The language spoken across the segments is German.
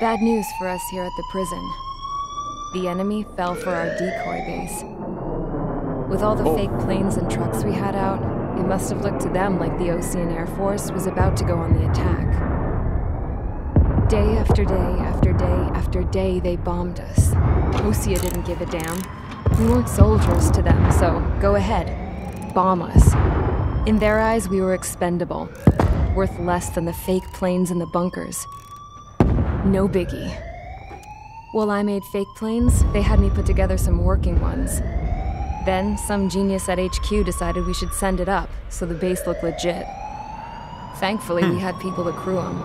Bad news for us here at the prison. The enemy fell for our decoy base. With all the fake planes and trucks we had out, it must have looked to them like the Ocean Air Force was about to go on the attack. Day after day after day after day, they bombed us. Osea didn't give a damn. We weren't soldiers to them, so go ahead. Bomb us. In their eyes, we were expendable. Worth less than the fake planes in the bunkers. No biggie. While I made fake planes, they had me put together some working ones. Then, some genius at HQ decided we should send it up, so the base looked legit. Thankfully, we had people to crew them.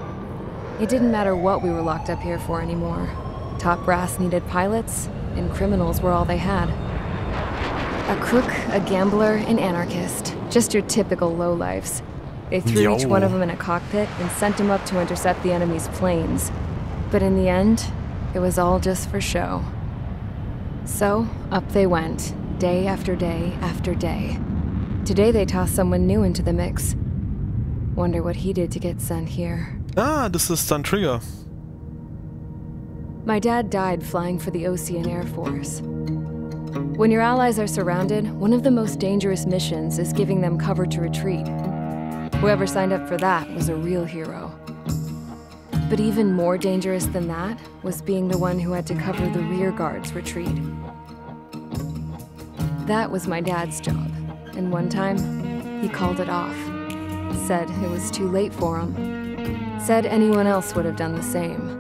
It didn't matter what we were locked up here for anymore. Top brass needed pilots, and criminals were all they had. A crook, a gambler, an anarchist. Just your typical lowlifes. They threw each one of them in a cockpit and sent them up to intercept the enemy's planes. But in the end, it was all just for show. So, up they went, day after day after day. Today they tossed someone new into the mix. Wonder what he did to get sent here. Ah, das ist dann Trigger. My dad died flying for the Ocean Air Force. When your allies are surrounded, one of the most dangerous missions is giving them cover to retreat. Whoever signed up for that was a real hero. But even more dangerous than that was being the one who had to cover the rear guard's retreat. That was my dad's job, and one time, he called it off. Said it was too late for him. Said anyone else would have done the same.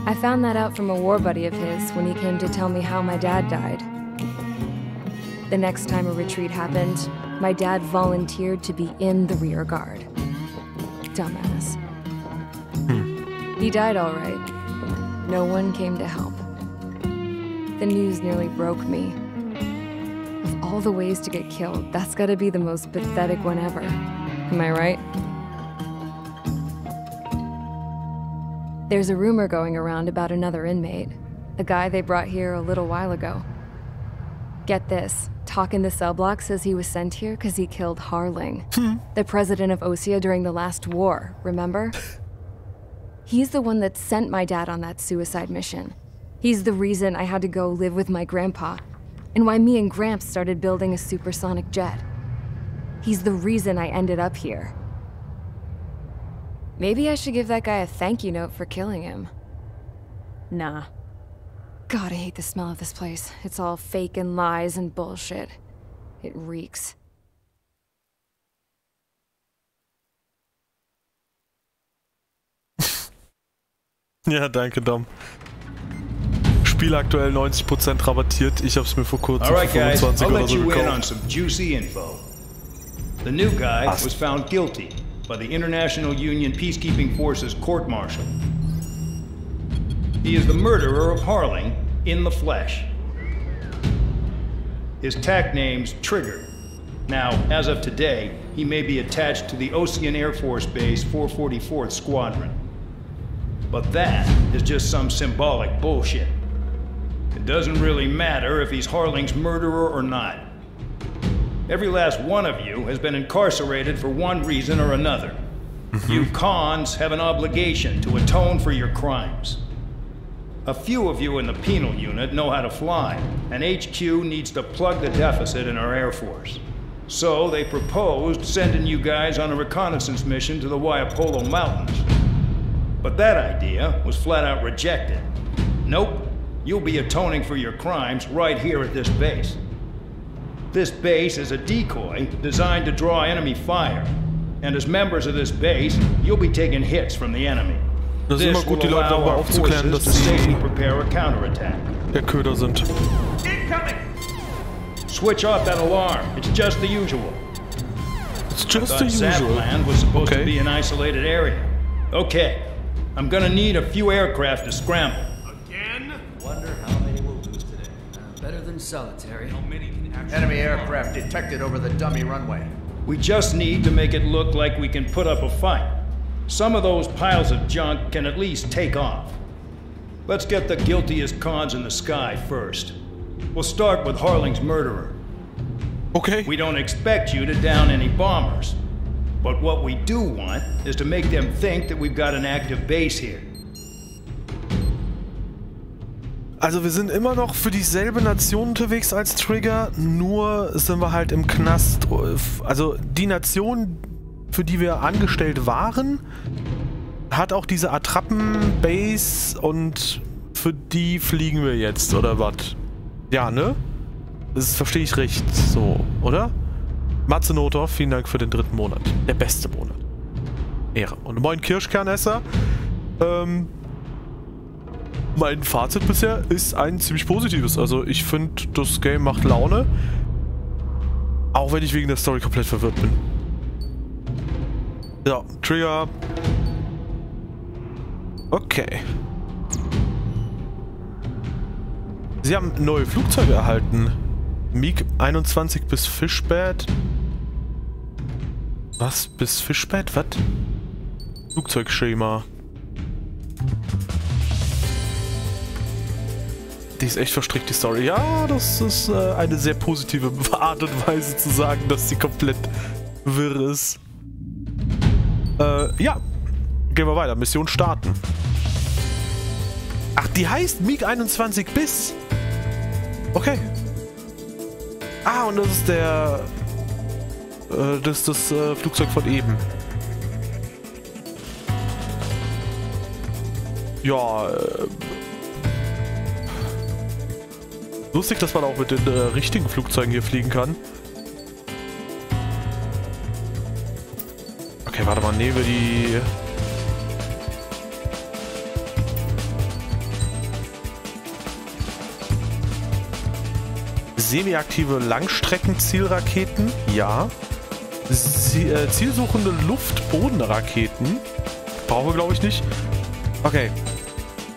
I found that out from a war buddy of his when he came to tell me how my dad died. The next time a retreat happened, my dad volunteered to be in the rear guard. Dumbass. He died all right. No one came to help. The news nearly broke me. Of all the ways to get killed, that's gotta be the most pathetic one ever. Am I right? There's a rumor going around about another inmate. A guy they brought here a little while ago. Get this. Talk in the cell block says he was sent here because he killed Harling, the president of Osea during the last war, remember? He's the one that sent my dad on that suicide mission. He's the reason I had to go live with my grandpa, and why me and Gramps started building a supersonic jet. He's the reason I ended up here. Maybe I should give that guy a thank you note for killing him. Nah. God, I hate the smell of this place. It's all fake and lies and bullshit. It reeks. Ja, danke, Dom. Spiel aktuell 90% rabattiert. Ich hab's mir vor kurzem für 25 oder so gekauft. Some juicy info. The new guy was found guilty by the International Union Peacekeeping Forces court-martial. He is the murderer of Harling in the flesh. His tag name's Trigger. Now, as of today, he may be attached to the Ocean Air Force Base 444th Squadron. But that is just some symbolic bullshit. It doesn't really matter if he's Harling's murderer or not. Every last one of you has been incarcerated for one reason or another. You cons have an obligation to atone for your crimes. A few of you in the penal unit know how to fly, and HQ needs to plug the deficit in our Air Force. So they proposed sending you guys on a reconnaissance mission to the Waiapolo Mountains. But that idea was flat out rejected. Nope, you'll be atoning for your crimes right here at this base. This base is a decoy designed to draw enemy fire. And as members of this base, you'll be taking hits from the enemy. Das ist immer gut, die Leute aber aufzuklären, dass sie der Köder sind. Switch off that alarm. It's just the usual. It's just the usual. Zapland was supposed to be an isolated area. Okay, I'm gonna need a few aircraft to scramble. Again? Wonder how many we'll lose today. Better than solitary. How many can actually Enemy aircraft detected over the dummy runway. We just need to make it look like we can put up a fight. Some of those piles of junk can at least take off. Let's get the guiltiest cons in the sky first. We'll start with Harling's murderer. Okay. We don't expect you to down any bombers. But what we do want is to make them think that we've got an active base here. Also wir sind immer noch für dieselbe Nation unterwegs als Trigger, nur sind wir halt im Knast. Also die Nation, für die wir angestellt waren, hat auch diese Attrappen-Base und für die fliegen wir jetzt, oder was? Ja, ne? Das verstehe ich recht so, oder? Matze Notor, vielen Dank für den 3. Monat. Der beste Monat. Ehre. Und moin Kirschkernesser. Mein Fazit bisher ist ein ziemlich positives. Also ich finde, das Game macht Laune. Auch wenn ich wegen der Story komplett verwirrt bin. Ja, Trigger. Okay. Sie haben neue Flugzeuge erhalten. MiG-21 bis Fishbed. Was? Bis Fishbed? Was? Flugzeugschema. Die ist echt verstrickt, die Story. Ja, das ist eine sehr positive Art und Weise zu sagen, dass sie komplett wirr ist. Ja. Gehen wir weiter. Mission starten. Ach, die heißt MiG-21 bis. Okay. Ah, und das ist der... das ist das Flugzeug von eben. Ja, lustig, dass man auch mit den richtigen Flugzeugen hier fliegen kann. Okay, warte mal, nehmen wir die... Semi-aktive Langstreckenzielraketen, ja. Zielsuchende Luft-Boden-Raketen. Brauchen wir, glaube ich, nicht. Okay.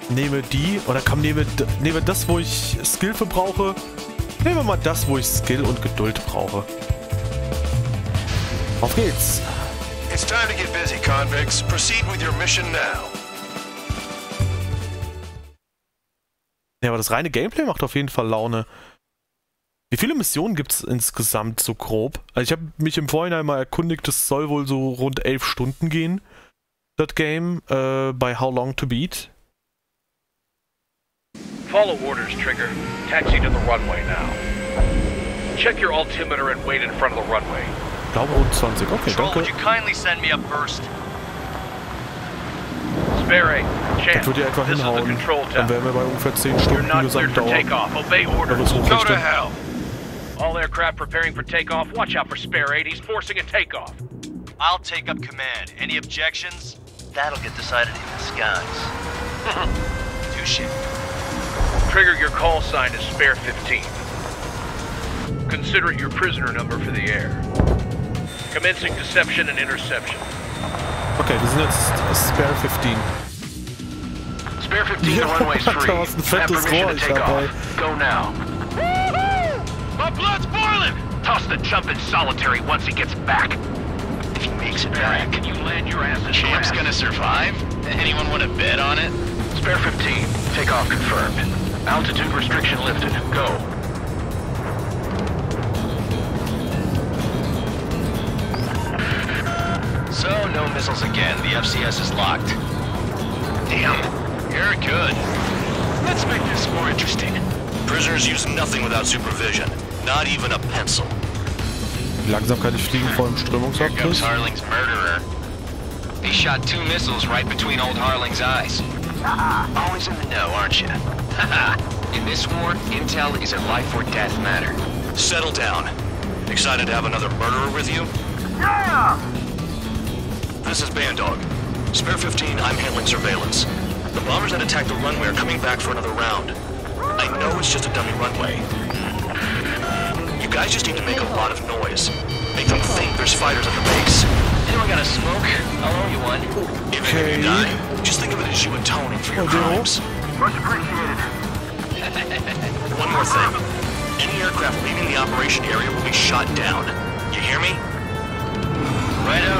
Nehme die, oder komm, nehme das, wo ich Skill für brauche. Nehmen wir mal das, wo ich Skill und Geduld brauche. Auf geht's. It's time to get busy, convicts. Proceed with your mission now. Ja, aber das reine Gameplay macht auf jeden Fall Laune. Wie viele Missionen gibt es insgesamt so grob? Also ich habe mich im Vorhinein mal erkundigt, es soll wohl so rund 11 Stunden gehen, das Game, bei How Long to Beat. Follow orders, Trigger. Taxi to the runway now. Check your altimeter and wait in front of the runway. Ich glaube rund 20, okay, Control, danke. would you kindly send me up first? Spare, Das Champ, wird ja etwa this is the hinhauen. control Dann tower. wären wir bei ungefähr 10 You're Stunden not cleared gesamt for dauern. takeoff. Obey Da orders. wird's Go hochrichten. to hell. All aircraft preparing for takeoff. Watch out for Spare 8. He's forcing a takeoff. I'll take up command. Any objections? That'll get decided in the skies. Touche. Trigger, your call sign is Spare 15. Consider it your prisoner number for the air. Commencing deception and interception. Okay, wir sind jetzt Spare 15. Spare 15, the runway's free. Da ist ein Have fettes permission Rohr to take dabei. off. Go now. My blood's boiling! Toss the chump in solitary once he gets back. If he makes it back, Can you land your ass in Champ's grass? gonna survive? Anyone want to bet on it? Spare 15. Takeoff confirmed. Altitude restriction lifted. Go. So, no missiles again. The FCS is locked. Damn, you're good. Let's make this more interesting. Prisoners use nothing without supervision. Not even a pencil. Wie langsam kann ich fliegen vor dem Here Strömungsabriss? comes Harling's murderer. He shot 2 missiles right between old Harling's eyes. Always in the know, aren't you? In this war, intel is a life or death matter. Settle down. Excited to have another murderer with you? Yeah! This is Bandog. Spare 15, I'm handling surveillance. The bombers that attacked the runway are coming back for another round. I know it's just a dummy runway. You guys just need to make a lot of noise. Make them think there's fighters at the base. Anyone got a smoke? I'll owe you one. Even if you die, just think of it as you atoning for your crimes. Much appreciated. One more thing. Any aircraft leaving the operation area will be shot down. You hear me? Righto.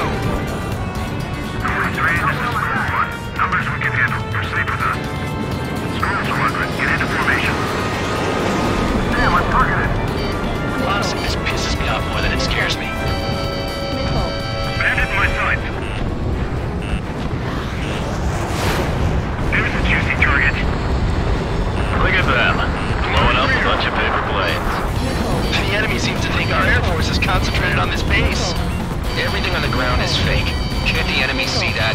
Numbers we can handle. Proceed with us. Squirrel Squadron, get into formation. Damn, I'm targeted. Honestly, this pisses me off more than it scares me. Bandit in my sight. There's a juicy target. Look at that. is concentrated on this base. Everything on the ground is fake. Can't the enemy see that?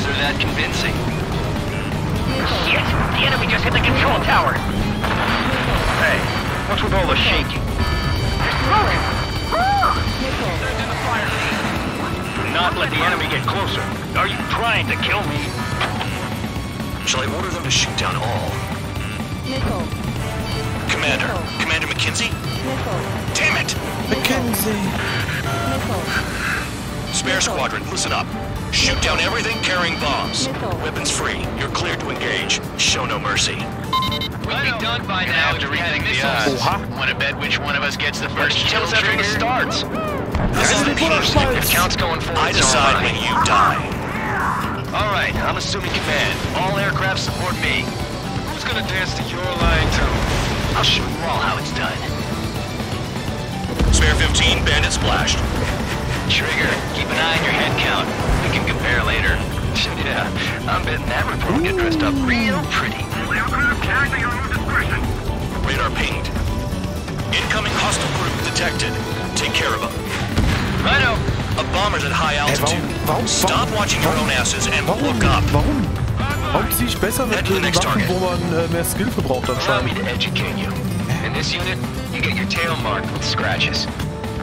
So that convincing. Shit! The enemy just hit the control tower! Hey, what's with all the shaking? Do not let the enemy get closer. Are you trying to kill me? Shall I order them to shoot down all? Commander McKenzie? Damn it! Mackenzie! Spare squadron, listen up. Shoot down everything carrying bombs. Weapons free. You're cleared to engage. Show no mercy. We'll be done by now to reading missiles. Want to bet which one of us gets the first kill after this starts? This is the If count's going forward, I decide when you die. Alright, I'm assuming command. All aircraft support me. Who's gonna dance to your line, Tom? I'll show you all how it's done. Spare 15, bandit splashed. Trigger, keep an eye on your head count. We can compare later. Yeah, I'm betting that report will get dressed up real pretty. Aircraft acting on your discretion. Radar pinged. Incoming hostile group detected. Take care of them. Righto. A bomber's at high altitude. Stop watching your own asses and look up. Warum ziehe ich besser mit den Waffen, wo man mehr Skill für braucht Allow me anscheinend? to educate you. In this unit, you get your tail marked with scratches.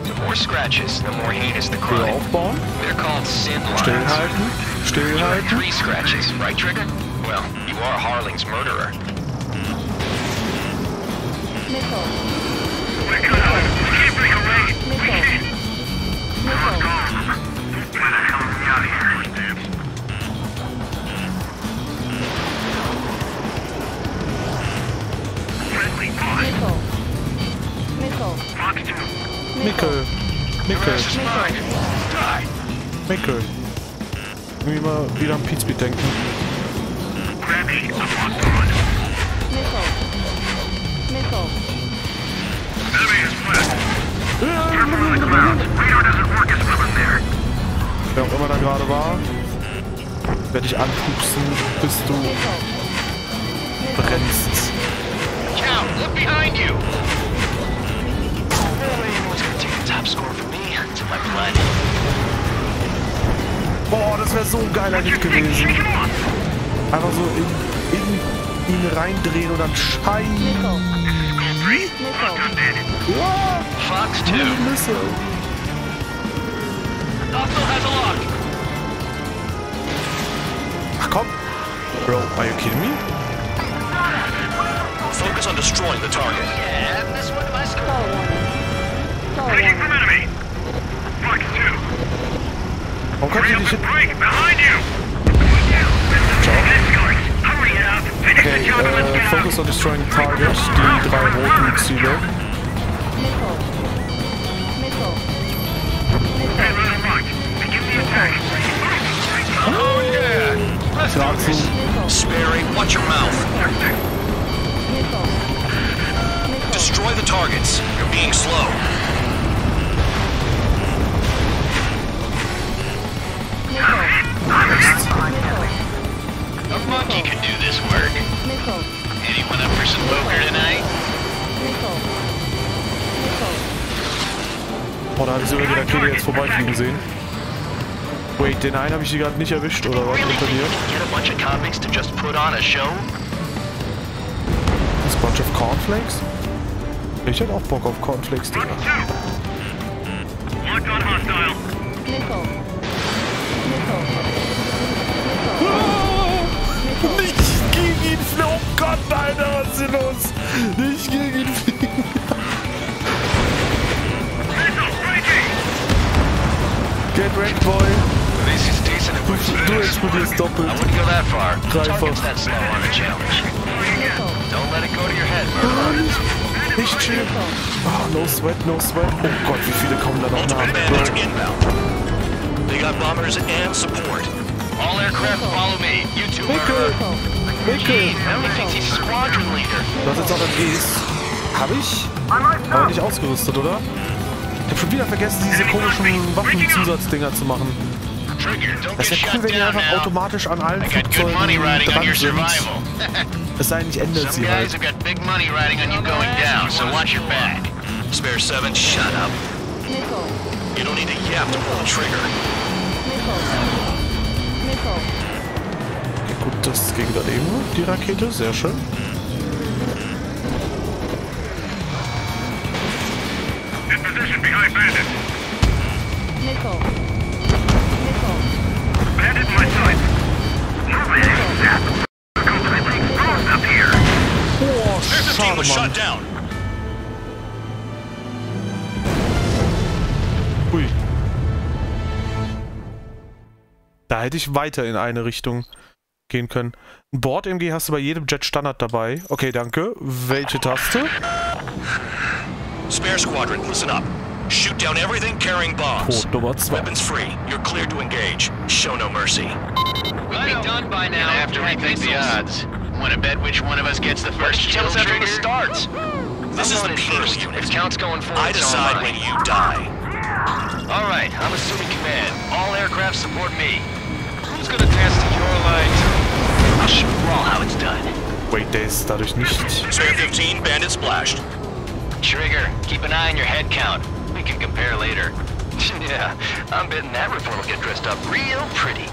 The more scratches, the more heinous the Höher crime. aufbauen, They're called sin lines. stillhalten, You have stillhalten. 3 scratches, right, Trigger? Well, you are Harling's murderer. We cut out. We can't break away. We can't. Where the hell are we out of here? Friendly boss. Fox 2. Mickel, Mickel, Mickel. Irgendwie mal wieder an Pizbeat denken. Grab me. I'm locked on. Enemy is flat. Careful on the clouds. Radar doesn't work as well in there. Wer auch immer da gerade war, werde ich anpupsen, bis du brennst. Count, look behind you! Anyone's gonna take the top score from me to my blood. Boah, das wäre so ein geiler Hit gewesen. Einfach so in ihn reindrehen und dann scheinen. Ja, Fox 2. Nüsse. Hostile has a lock. Ach komm. Bro, are you kidding me? Focus on destroying the target. Yeah, this one my score. Breaking from enemy. Fox 2. Warum kannst du nicht hin? Break behind you. Hurry up. Finish the job and let's Okay, get out. Focus on destroying target, die 3 roten Ziele. Radar marked. Begin the attack. Oh yeah! Let's do Dazu this. Sperry, watch your mouth. Destroy the targets. You're being slow. A monkey can do this work. Anyone up for some poker tonight? Oh, da habe ich sogar die Rakete jetzt vorbeifliegen sehen. Wait, den einen habe ich hier gerade nicht erwischt, oder was? Really Unter think you mir? can get a bunch of convicts to just put on a show? Das Bunch of Cornflakes? Ich hätte auch Bock auf Cornflakes, Digga. Locked on hostile. Nicht gegen ihn fliegen! Oh Gott, Alter, was ist denn los? Nicht gegen ihn fliegen! Missile breaking. Get wrecked, boy! This is decent if we're Du explodierst doppelt. I wouldn't go that far. Dreifach. Target's that slow on a challenge. Don't let it go to your head, murderer. Nicht chill! Oh, no sweat, no sweat. Oh Gott, wie viele kommen da noch Ultimate nach? bandits inbound. They got bombers and support. All aircraft follow me. You two Mickel! murderer. Mickel! Enemy thinks he's squadron leader. Du hast jetzt auch MGs. Hab ich? Aber nicht ausgerüstet, oder? Ich hab schon wieder vergessen, diese komischen Waffenzusatzddinger zu machen. Trigger, don't Das get wäre shot cool, wenn die down einfach now. automatisch an allen I got good money Flugzeugen riding on dran your sind. survival. Es sei denn, ich ändere Some sie guys halt. have got big money riding on you going down, so watch your back. Spare 7, shut up. Nickel. You don't need a yap to pull the trigger. Nickel. Nickel. Okay, gut, das ging daneben, die Rakete. Sehr schön. In position behind Bandit. Nickel. Nickel. Bandit in my sight. Up here. Oh, Spare 15 schade, was Mann. shot down. Ui. Da hätte ich weiter in eine Richtung gehen können. Ein Bord-MG hast du bei jedem Jet Standard dabei. Okay, danke. Welche Taste? Spare Squadron, listen up. Shoot down everything carrying bombs. Code Nummer 2. Weapons free. You're cleared to engage. Show no mercy. We'll be done by now. Have to rethink the odds. Want to bet which one of us gets the first kill after the starts? This is the penal unit. If count's going forward, I decide when you die. All right, I'm assuming command. All aircraft support me. Who's gonna dance to your lines? I'll show you all how it's done. Wait, der ist dadurch nicht... Spare 15, Bandit splashed. Trigger, keep an eye on your head count. We can compare later. Yeah, I'm betting that report will get dressed up real pretty.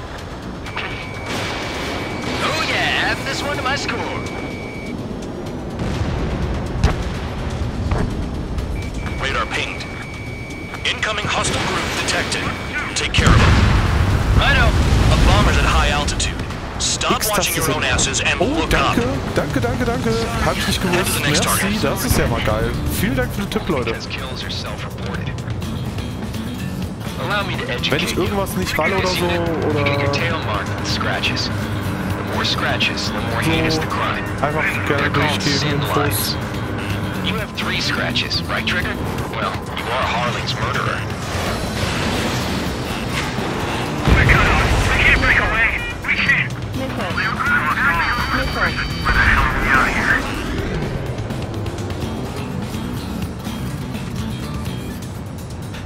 Oh yeah, add this one to my score. Radar pinged. Incoming hostile group detected. Take care of them. Righto. A bomber's at high altitude. Stop watching X-Taste your own asses and Oh, look up. danke. Danke. Hab ich nicht gewusst. Merci, das ist ja mal geil. Vielen Dank für den Tipp, Leute. Wenn ich irgendwas nicht falle oder so, oder... Einfach gerne durchgeben, Infos. You have 3 scratches, right, Trigger? Well, you are Harling's murderer. We can't break away. We can't. Nickel. Nickel. Where the hell are we out of here?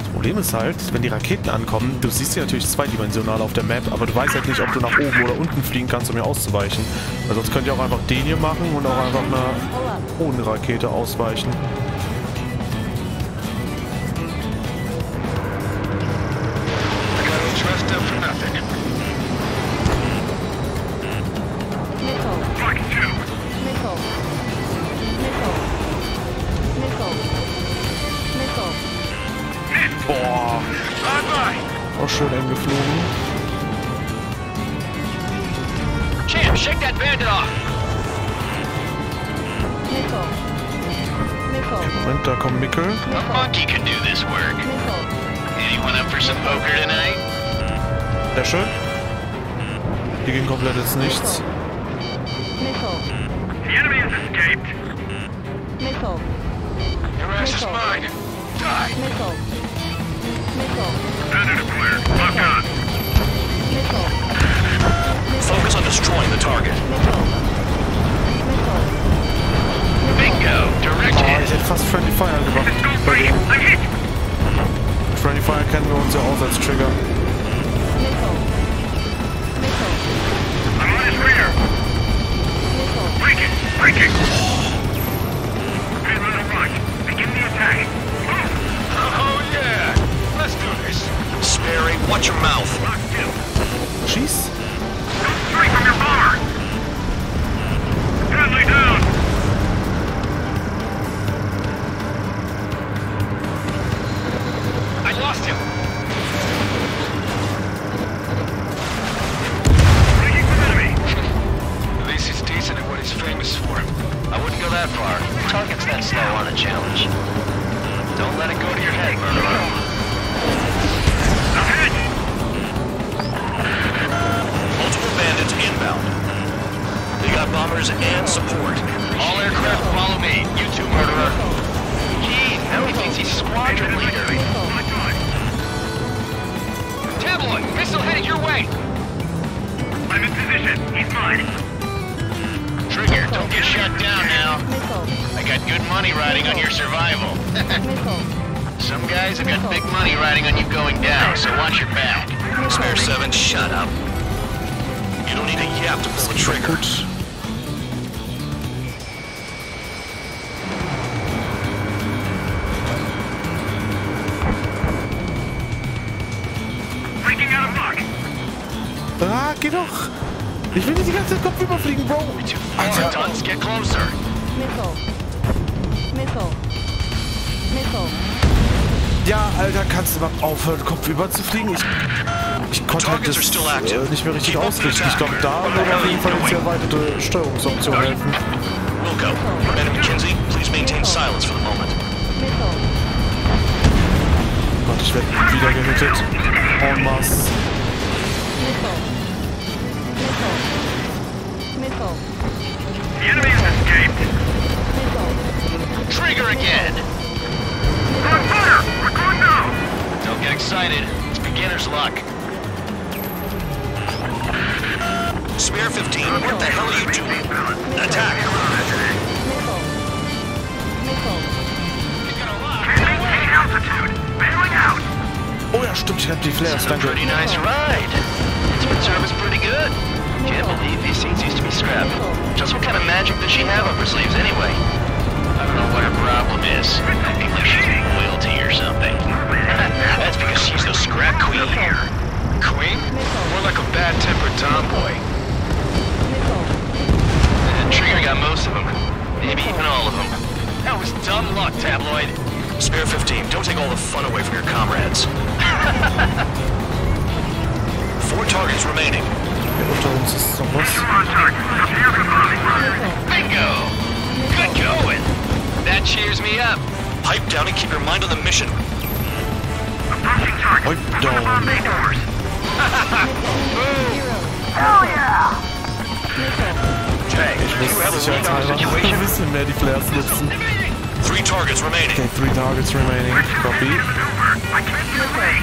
Das Problem ist halt, wenn die Raketen ankommen, du siehst sie natürlich zweidimensional auf der Map, aber du weißt halt nicht, ob du nach oben oder unten fliegen kannst, um hier auszuweichen. Weil sonst könnt ihr auch einfach den hier machen und auch einfach einer ohne Rakete ausweichen. Boah. Auch schön eng geflogen. Champ, shake that bandit off! Moment, da kommt Mickel. A monkey can do this work. Anyone up for some poker tonight? Sehr schön. Hier ging komplett jetzt nichts. The enemy has escaped. Your ass is mine. Die! Bandit acquired. Lock on. Focus on destroying the target. Bingo! Direct Oh, hit! ich hätte fast Friendly Fire gemacht. Go Bei free. dem I'm hit. Friendly Fire kennen wir uns ja aus als Trigger. I'm on his rear. Breaking. Hey, little rush. Begin the attack. Oh yeah! Let's do this! Sperry, watch your mouth. Lock still. Schieß. Don't strike from your bomber. Friendly down. I lost him! Breaking from enemy. At least he's decent at what he's famous for. I wouldn't go that far. Target's that slow on a challenge. Don't let it go to your head, murderer. I'm hit. Multiple bandits inbound. They got bombers and support. All aircraft follow me. You too, murderer. Gee, now he thinks he's squadron leader. My God. Tabloid, missile headed your way. I'm in position. He's mine. Trigger, don't get shut down now. I got good money riding on your survival. Some guys have got big money riding on you going down, so watch your back. Spare 7, shut up. You don't need a yap to pull the trigger. Gut. geh doch! Ich will nicht die ganze Zeit Kopf überfliegen, Bro! Alter! Tons, get closer. Missile. Missile. Missile. Ja, Alter, kannst du mal aufhören, Kopf über zu fliegen? Ich konnte halt das nicht mehr richtig ausrichten. Ich glaube, da würde auf jeden Fall jetzt die erweiterte Steuerungsoption helfen. Wilco, Commander McKenzie, please maintain silence for the moment. Missile. Gott, ich werde wieder gehittet. En masse. Missile. Missile. Missile. The enemy has escaped. Missile. Trigger again. We're on fire! We're going now! Don't get excited. It's beginner's luck. Spare 15, what the hell are you doing? Attack! Missile. Missile. Maintain altitude. Bailing out. Oh ja, stimmt, ich hab die Flares, danke. Pretty nice ride. Its service pretty good. Can't believe these things used to be scrapped. Just what kind of magic does she have up her sleeves anyway? I don't know what her problem is. Maybe she's loyalty or something. That's because she's the scrap queen here. Queen? More like a bad-tempered tomboy. Trigger got most of them. Maybe even all of them. That was dumb luck, Tabloid. Spare 15, don't take all the fun away from your comrades. 4 targets remaining. Unter uns ist noch was. On target. Prepare for bombing run. Bingo! Good going! That cheers me up. Pipe down and keep your mind on the mission. Approaching target. Pipe down. Bomb bay doors. Zero. Hell yeah! Jay, Ich you have muss a lead-on sicherheitshalber situation. ein bisschen mehr die Flares nutzen. 3 targets remaining. Okay, 3 targets remaining. Copy. Maneuver. I can't get away.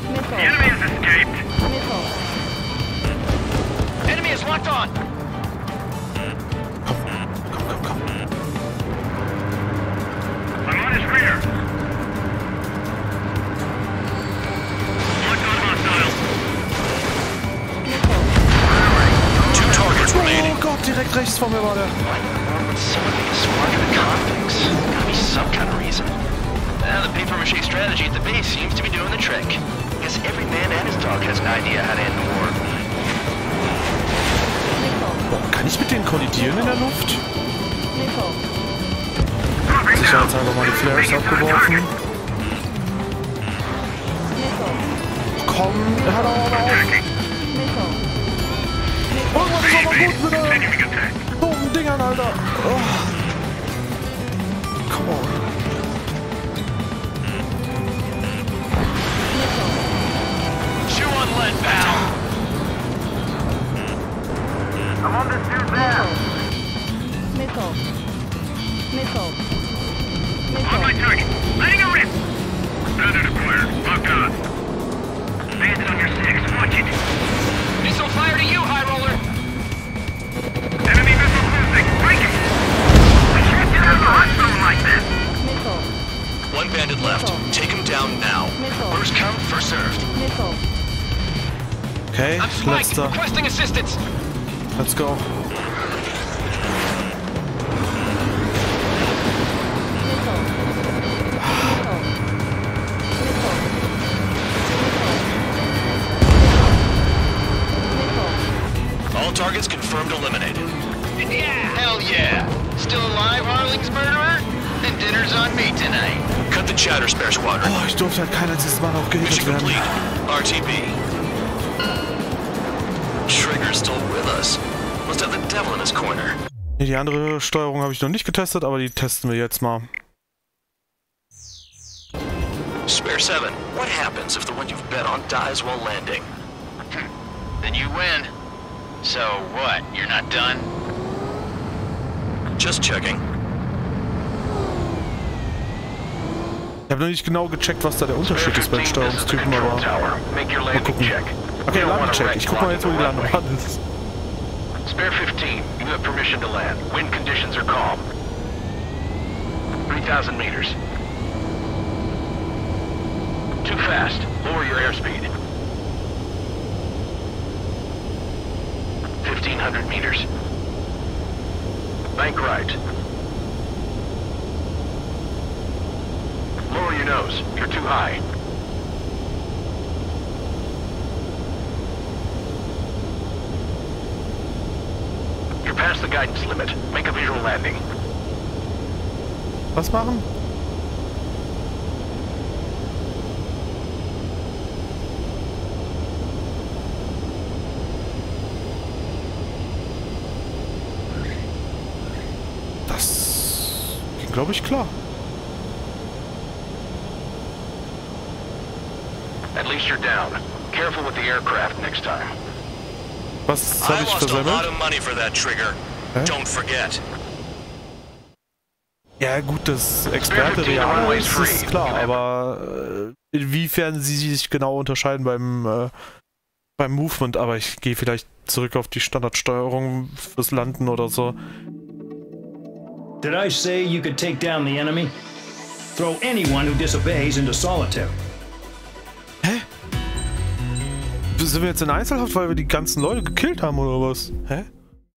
The Missile. enemy has escaped. Missile. Enemy is locked on. Komm. I'm on his rear. Locked on hostiles. 2 targets remaining. Oh Gott, direkt rechts vor mir war der. Someone being smart in the convicts. Gotta be some kind of reason. The paper-mache strategy at the base seems to be doing the trick. Guess every man and his dog has an idea how to end the war. Boah, kann ich mit denen kollidieren in der Luft? Missile. Sicherheitshalber mal die Flares abgeworfen. Missile. Komm, hör doch mal auf. Missile. Irgendwann ist aber gut mit euren Continuing attack. dummen Dingern, Alter. Oh. Come on. Chew on lead, pal. I'm on this dude's ass. Missile. Missile. On my Missile. target. Letting a rip. Standard acquired. Locked on. Bandit on your 6. Watch it. Missile fire to you, High Roller. Enemy missile losing. Break it. We can't get out of the hot zone like this. Missile. 1 bandit left. Take him down now. Missile. First come, first served. Missile. Okay, I'm spiked. letzter. Requesting assistance. Let's go. All targets confirmed eliminated. Yeah, hell yeah. Still alive, Harling's murderer? Then dinner's on me tonight. Cut the chatter, Spare Squadron. Oh, ich durfte halt kein einziges Mal noch gehittet Mission werden. complete. RTB. Trigger's still with us. Must have the devil in his corner. Nee, die andere Steuerung habe ich noch nicht getestet, aber die testen wir jetzt mal. Spare 7, what happens if the one you've bet on dies while landing? Then you win. So what, you're not done? Just checking. Ich habe noch nicht genau gecheckt, was da der Unterschied ist bei den Steuerungstypen, aber mal gucken. Okay, Landecheck. Ich guck mal jetzt, wo die Landebahn ist. Spare 15, you have permission to land. Wind conditions are calm. 3,000 meters. Too fast. Lower your airspeed. 1,500 meters. Bank right. Lower your nose. You're too high. Pass the guidance limit. Make a visual landing. Was machen? Das ging, glaube ich, klar. At least you're down. Careful with the aircraft next time. Was habe I ich lost a lot versammelt? of money for that trigger. Hä? Don't forget. Ja gut, das Experte real ist klar, aber inwiefern sie sich genau unterscheiden beim Movement, aber ich gehe vielleicht zurück auf die Standardsteuerung fürs Landen oder so. Did I say you could take down the enemy? Throw anyone who disobeys into solitary. Hä? Sind wir jetzt in Einzelhaft, weil wir die ganzen Leute gekillt haben oder was? Hä?